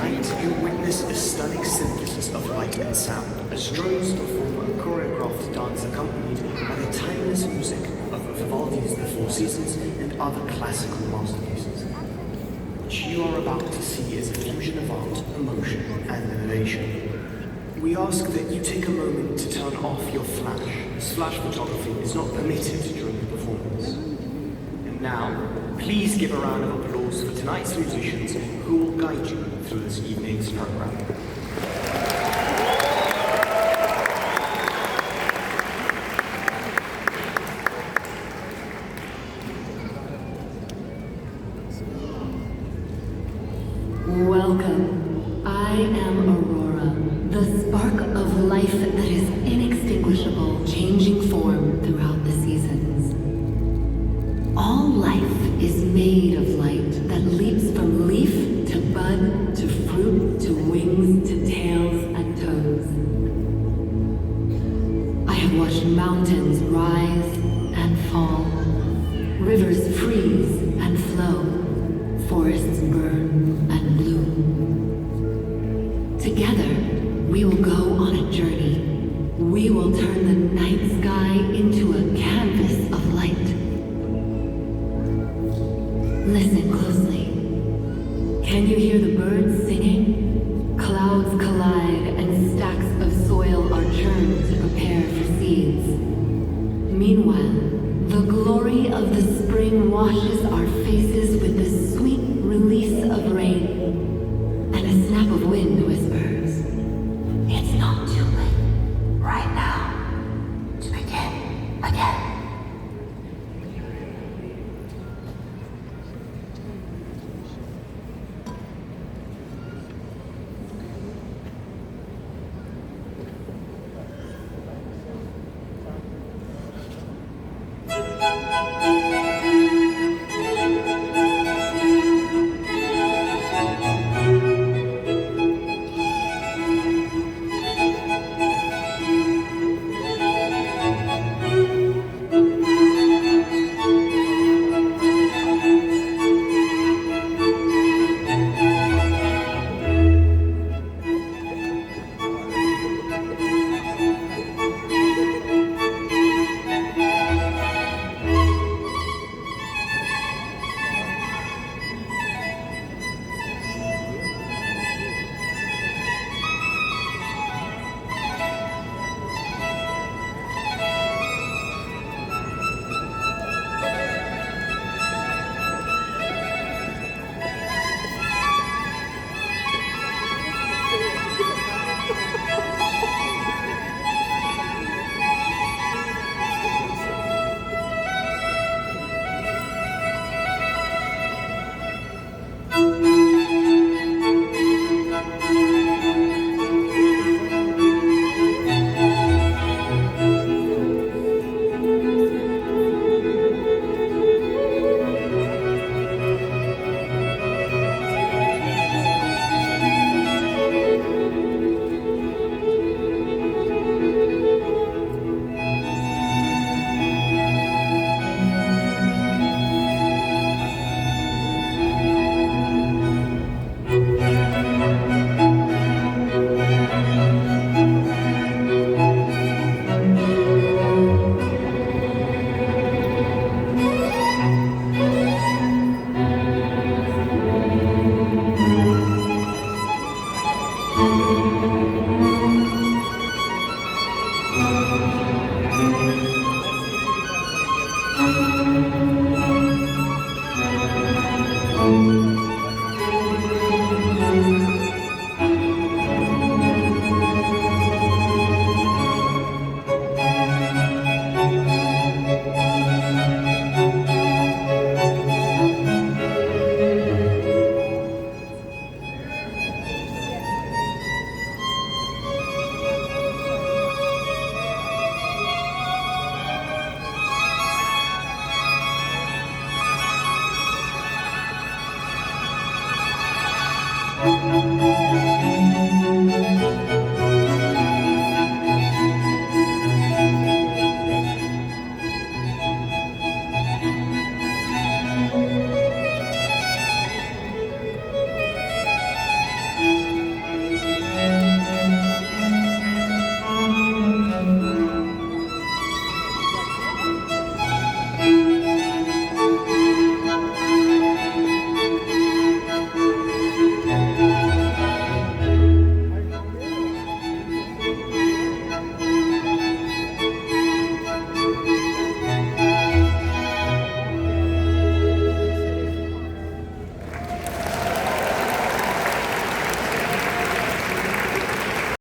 Tonight, you'll witness a stunning synthesis of light and sound as drones perform a choreographed dance accompanied by the timeless music of Vivaldi's The Four Seasons and other classical masterpieces. What you are about to see is a fusion of art, emotion, and innovation. We ask that you take a moment to turn off your flash, as flash photography is not permitted during the performance. And now, please give a round of applause for tonight's musicians who will guide you through this evening's program. Welcome. I am Aurora, the spark of life that is inextinguishable, changing form throughout the seasons. All life is made of light that leaps from leaf to bud to fruit to wings to tails and toes. I have watched mountains rise and fall, rivers freeze and flow, forests burn and bloom. Together, we will go on a journey. We will turn the night sky into a canvas of light. Listen closely. Can you hear the birds singing? Clouds collide and stacks of soil are churned to prepare for seeds. Meanwhile, the glory of the spring washes our faces with the sweet release of rain, and a snap of wind whispers, "It's not too late right now to begin again."